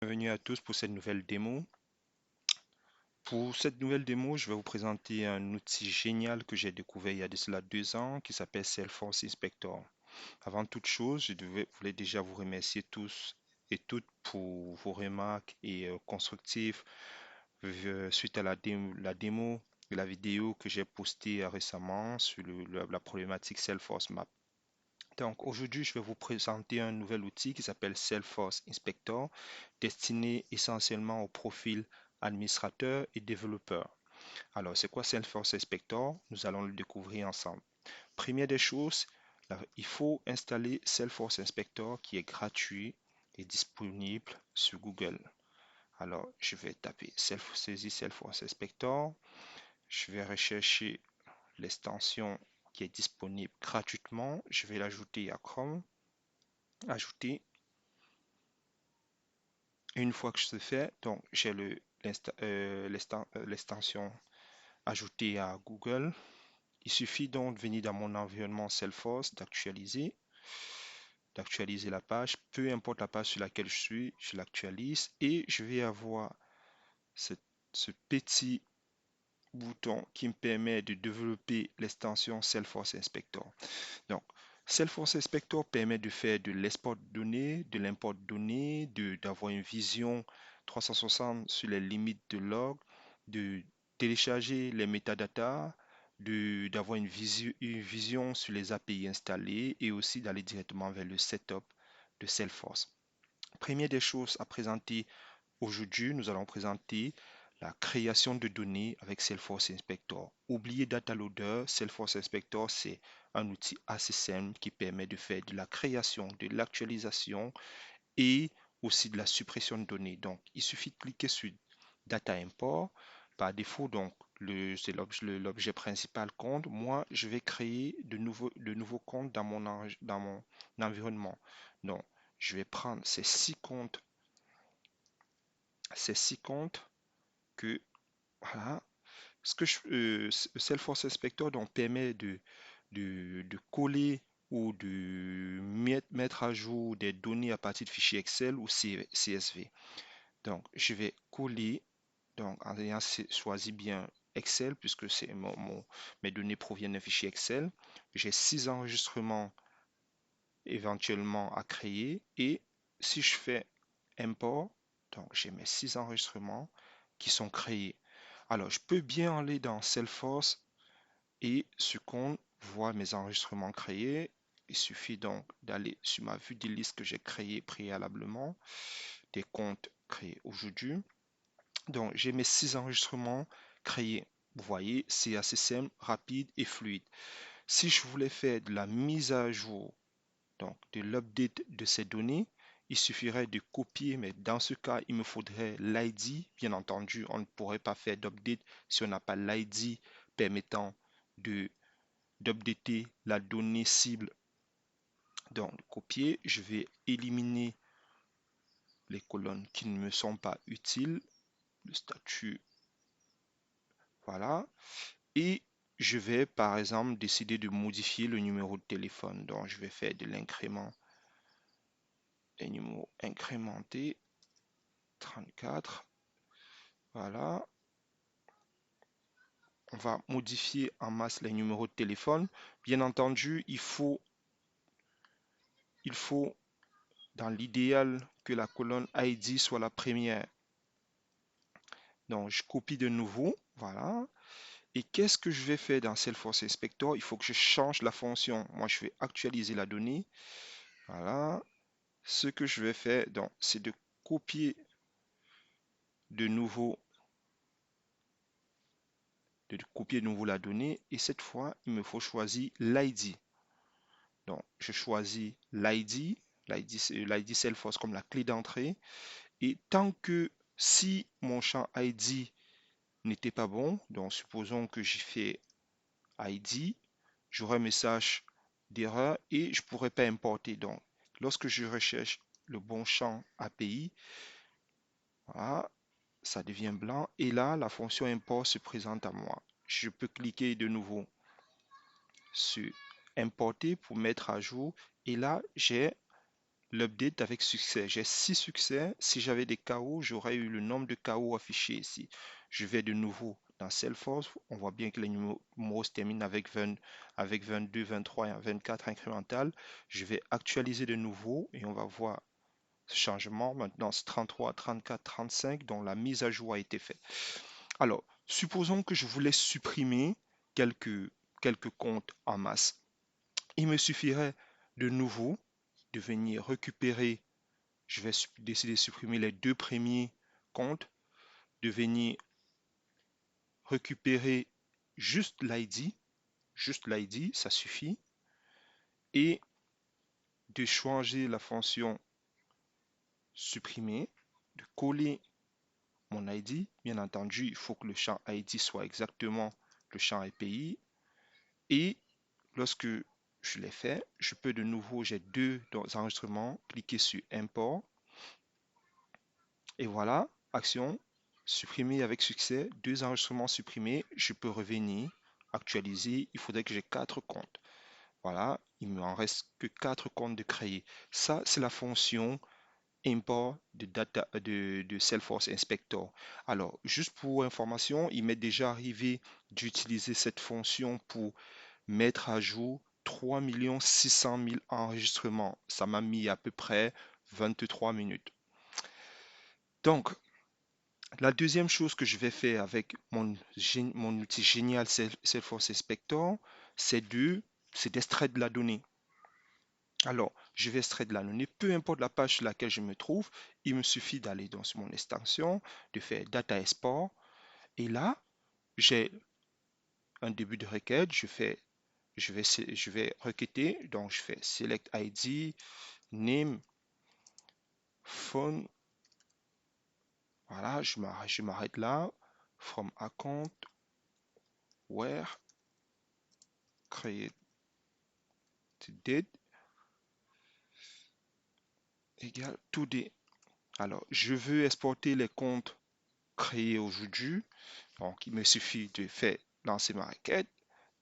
Bienvenue à tous pour cette nouvelle démo. Pour cette nouvelle démo, je vais vous présenter un outil génial que j'ai découvert il y a de cela 2 ans qui s'appelle Salesforce Inspector. Avant toute chose, voulais déjà vous remercier tous et toutes pour vos remarques et constructives suite à la démo et la vidéo que j'ai postée récemment sur la problématique Salesforce Map. Donc aujourd'hui, je vais vous présenter un nouvel outil qui s'appelle Salesforce Inspector, destiné essentiellement aux profils administrateurs et développeurs. Alors, c'est quoi Salesforce Inspector? Nous allons le découvrir ensemble. Première des choses, il faut installer Salesforce Inspector qui est gratuit et disponible sur Google. Alors, je vais taper saisir Salesforce Inspector. Je vais rechercher l'extension qui est disponible gratuitement. Je vais l'ajouter à Chrome. Ajouter. Une fois que je fais, donc j'ai l'extension ajoutée à Google. Il suffit donc de venir dans mon environnement Salesforce, d'actualiser la page. Peu importe la page sur laquelle je suis, je l'actualise et je vais avoir ce, ce petit bouton qui me permet de développer l'extension Salesforce Inspector. Donc, Salesforce Inspector permet de faire de l'export de données, de l'import de données, d'avoir une vision 360 sur les limites de log, de télécharger les métadatas, d'avoir une vision sur les API installées et aussi d'aller directement vers le setup de Salesforce. Première des choses à présenter aujourd'hui, nous allons présenter la création de données avec Salesforce Inspector. Oubliez Data Loader, Salesforce Inspector, c'est un outil assez simple qui permet de faire de la création, de l'actualisation et aussi de la suppression de données. Donc, il suffit de cliquer sur Data Import. Par défaut, donc, c'est l'objet principal compte. Moi, je vais créer de nouveaux comptes dans mon environnement. Donc, je vais prendre ces six comptes que, voilà, Salesforce Inspector donc permet de coller ou de mettre à jour des données à partir de fichiers Excel ou CSV. Donc, je vais coller, donc en ayant choisi bien Excel, puisque mes données proviennent d'un fichier Excel. J'ai 6 enregistrements éventuellement à créer et si je fais import, donc j'ai mes 6 enregistrements qui sont créés. Alors, je peux bien aller dans Salesforce et sur compte, voir mes enregistrements créés. Il suffit donc d'aller sur ma vue des listes que j'ai créées préalablement, des comptes créés aujourd'hui. Donc, j'ai mes 6 enregistrements créés. Vous voyez, c'est assez simple, rapide et fluide. Si je voulais faire de la mise à jour, donc de l'update de ces données, il suffirait de copier, mais dans ce cas, il me faudrait l'ID. Bien entendu, on ne pourrait pas faire d'update si on n'a pas l'ID permettant de d'updater la donnée cible. Donc, copier, je vais éliminer les colonnes qui ne me sont pas utiles, le statut, voilà. Et je vais par exemple décider de modifier le numéro de téléphone. Donc, je vais faire de l'incrément, des numéros incrémentés, 34. Voilà. On va modifier en masse les numéros de téléphone. Bien entendu, il faut dans l'idéal que la colonne ID soit la première. Donc, je copie de nouveau. Voilà. Et qu'est-ce que je vais faire dans Salesforce Inspector? Il faut que je change la fonction. Moi, je vais actualiser la donnée. Voilà. Ce que je vais faire, donc, c'est de copier de nouveau, la donnée. Et cette fois, il me faut choisir l'ID. Donc, je choisis l'ID. L'ID Salesforce comme la clé d'entrée. Et tant que si mon champ ID n'était pas bon, donc supposons que j'ai fait ID, j'aurai un message d'erreur et je ne pourrai pas importer. Donc, lorsque je recherche le bon champ API, voilà, ça devient blanc et là, la fonction import se présente à moi. Je peux cliquer de nouveau sur importer pour mettre à jour et là, j'ai l'update avec succès. J'ai 6 succès. Si j'avais des KO, j'aurais eu le nombre de KO affiché ici. Je vais de nouveau dans Salesforce. On voit bien que les numéros se terminent avec 20, avec 22, 23 et 24 incrémental. Je vais actualiser de nouveau et on va voir ce changement. Maintenant, c'est 33, 34, 35 dont la mise à jour a été faite. Alors, supposons que je voulais supprimer quelques comptes en masse. Il me suffirait de nouveau de venir récupérer, je vais décider de supprimer les 2 premiers comptes, de venir récupérer juste l'ID, ça suffit, et de changer la fonction supprimer, de coller mon ID. Bien entendu, il faut que le champ ID soit exactement le champ API. Et lorsque je l'ai fait, je peux de nouveau, j'ai 2 enregistrements, cliquer sur import. Et voilà, action, supprimer avec succès, 2 enregistrements supprimés. Je peux revenir, actualiser. Il faudrait que j'ai 4 comptes. Voilà, il me en reste que 4 comptes de créer. Ça, c'est la fonction import de Salesforce Inspector. Alors, juste pour information, il m'est déjà arrivé d'utiliser cette fonction pour mettre à jour 3 600 000 enregistrements. Ça m'a mis à peu près 23 minutes. Donc, la deuxième chose que je vais faire avec mon outil génial Salesforce Inspector, c'est d'extraire de la donnée. Alors, je vais extraire de la donnée, peu importe la page sur laquelle je me trouve, il me suffit d'aller dans mon extension, de faire Data Export, et là, j'ai un début de requête, je vais requêter, donc je fais Select ID, Name, Phone, voilà, je m'arrête là, From Account, Where, Create Date, égale today. Alors, je veux exporter les comptes créés aujourd'hui. Donc, il me suffit de faire lancer ma requête,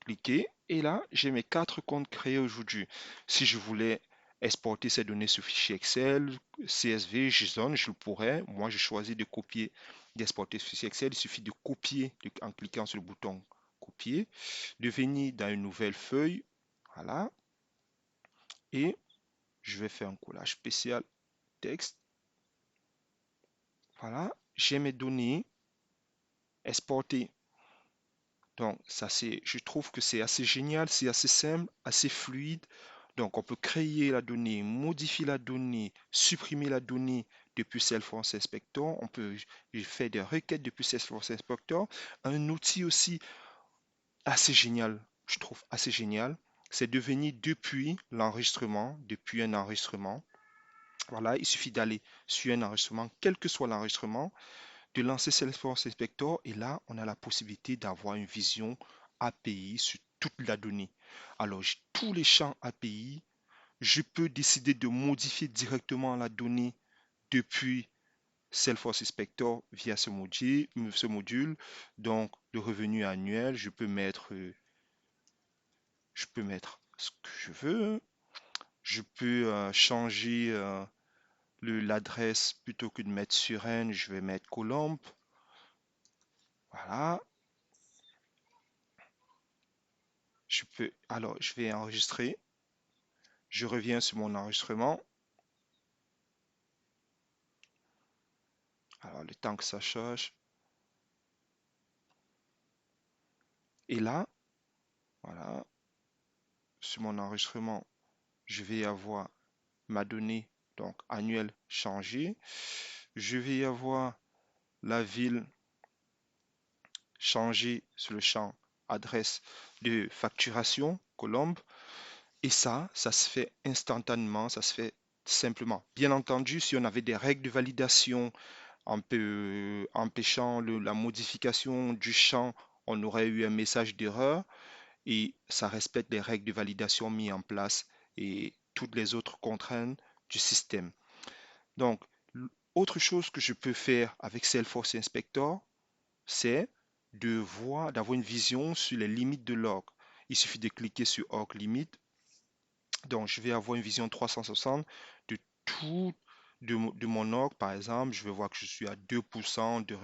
cliquer, et là, j'ai mes 4 comptes créés aujourd'hui. Si je voulais exporter ces données sur fichier Excel, CSV, JSON, je le pourrais. Moi, je choisis de copier, d'exporter ce fichier Excel. Il suffit de copier en cliquant sur le bouton copier, de venir dans une nouvelle feuille, voilà, et je vais faire un collage spécial texte. Voilà, j'ai mes données exportées. Donc, ça, je trouve que c'est assez génial, c'est assez simple, assez fluide. Donc, on peut créer la donnée, modifier la donnée, supprimer la donnée depuis Salesforce Inspector. On peut faire des requêtes depuis Salesforce Inspector. Un outil aussi assez génial, je trouve assez génial, c'est de venir depuis un enregistrement. Voilà, il suffit d'aller sur un enregistrement, quel que soit l'enregistrement, de lancer Salesforce Inspector et là, on a la possibilité d'avoir une vision API sur toute la donnée. Alors, j'ai tous les champs API, je peux décider de modifier directement la donnée depuis Salesforce Inspector via ce module. Donc, le revenu annuel, je peux mettre ce que je veux. Je peux changer l'adresse plutôt que de mettre Suresnes, je vais mettre Colombe. Voilà. Alors, je vais enregistrer. Je reviens sur mon enregistrement. Alors, le temps que ça charge. Et là, voilà, sur mon enregistrement, je vais avoir ma donnée, donc annuelle changée. Je vais avoir la ville changée sur le champ adresse de facturation, Colombe. Et ça se fait instantanément, ça se fait simplement. Bien entendu, si on avait des règles de validation empêchant la modification du champ, on aurait eu un message d'erreur et ça respecte les règles de validation mises en place et toutes les autres contraintes du système. Donc, autre chose que je peux faire avec Salesforce Inspector, c'est d'avoir une vision sur les limites de l'org. Il suffit de cliquer sur org limite. Donc, je vais avoir une vision 360 de tout de mon org. Par exemple, je vais voir que je suis à 2% de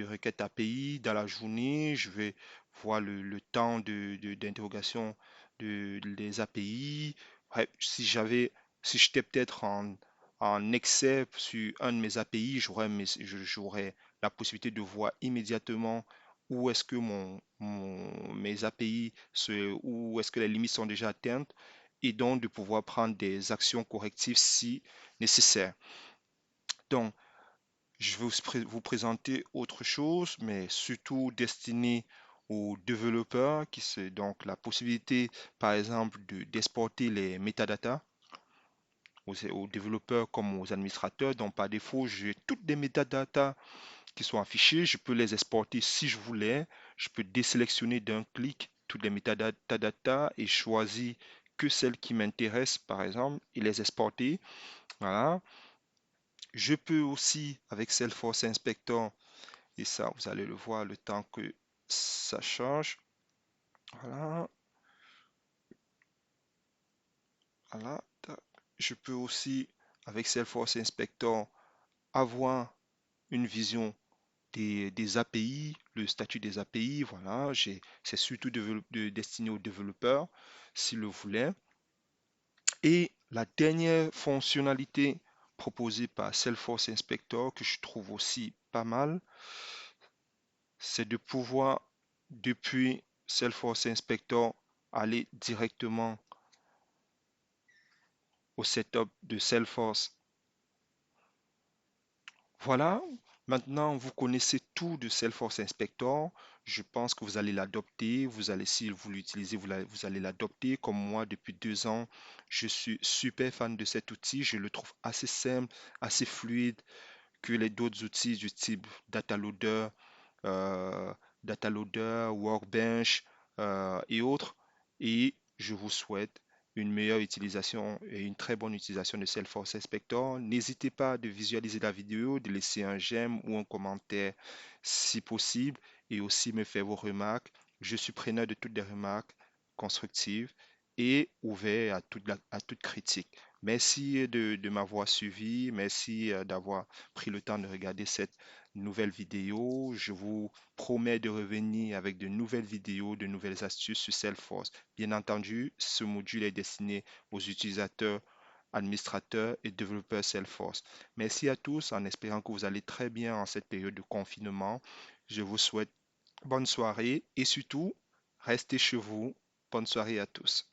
requêtes API dans la journée. Je vais voir le temps d'interrogation des API. Bref, si j'étais peut-être en excès sur un de mes API, j'aurais la possibilité de voir immédiatement où est-ce que mes API, où est-ce que les limites sont déjà atteintes et donc de pouvoir prendre des actions correctives si nécessaire. Donc, je vais vous présenter autre chose, mais surtout destiné aux développeurs, qui c'est donc la possibilité, par exemple, d'exporter les métadatas aux développeurs comme aux administrateurs. Donc, par défaut, j'ai toutes les métadatas qui sont affichées. Je peux les exporter si je voulais. Je peux désélectionner d'un clic toutes les métadatas et choisir que celles qui m'intéressent, par exemple, et les exporter. Voilà. Je peux aussi, avec Salesforce Inspector, et ça, vous allez le voir le temps que ça change. Voilà, voilà. Je peux aussi, avec Salesforce Inspector, avoir une vision des API, le statut des API. Voilà, c'est surtout destiné aux développeurs, s'ils le voulaient. Et la dernière fonctionnalité proposée par Salesforce Inspector, que je trouve aussi pas mal, c'est de pouvoir, depuis Salesforce Inspector, aller directement au setup de Salesforce. Voilà, maintenant vous connaissez tout de Salesforce Inspector. Je pense que vous allez l'adopter. Vous allez, si vous l'utilisez, vous allez l'adopter. Comme moi, depuis 2 ans, je suis super fan de cet outil. Je le trouve assez simple, assez fluide que les d'autres outils du type euh, Data Loader, Workbench et autres. Et je vous souhaite une meilleure utilisation et une très bonne utilisation de Salesforce Inspector. N'hésitez pas de visualiser la vidéo, de laisser un j'aime ou un commentaire si possible et aussi me faire vos remarques. Je suis preneur de toutes les remarques constructives et ouvert à toute critique. Merci de m'avoir suivi. Merci d'avoir pris le temps de regarder cette nouvelle vidéo. Je vous promets de revenir avec de nouvelles vidéos, de nouvelles astuces sur Salesforce. Bien entendu, ce module est destiné aux utilisateurs, administrateurs et développeurs Salesforce. Merci à tous en espérant que vous allez très bien en cette période de confinement. Je vous souhaite bonne soirée et surtout, restez chez vous. Bonne soirée à tous.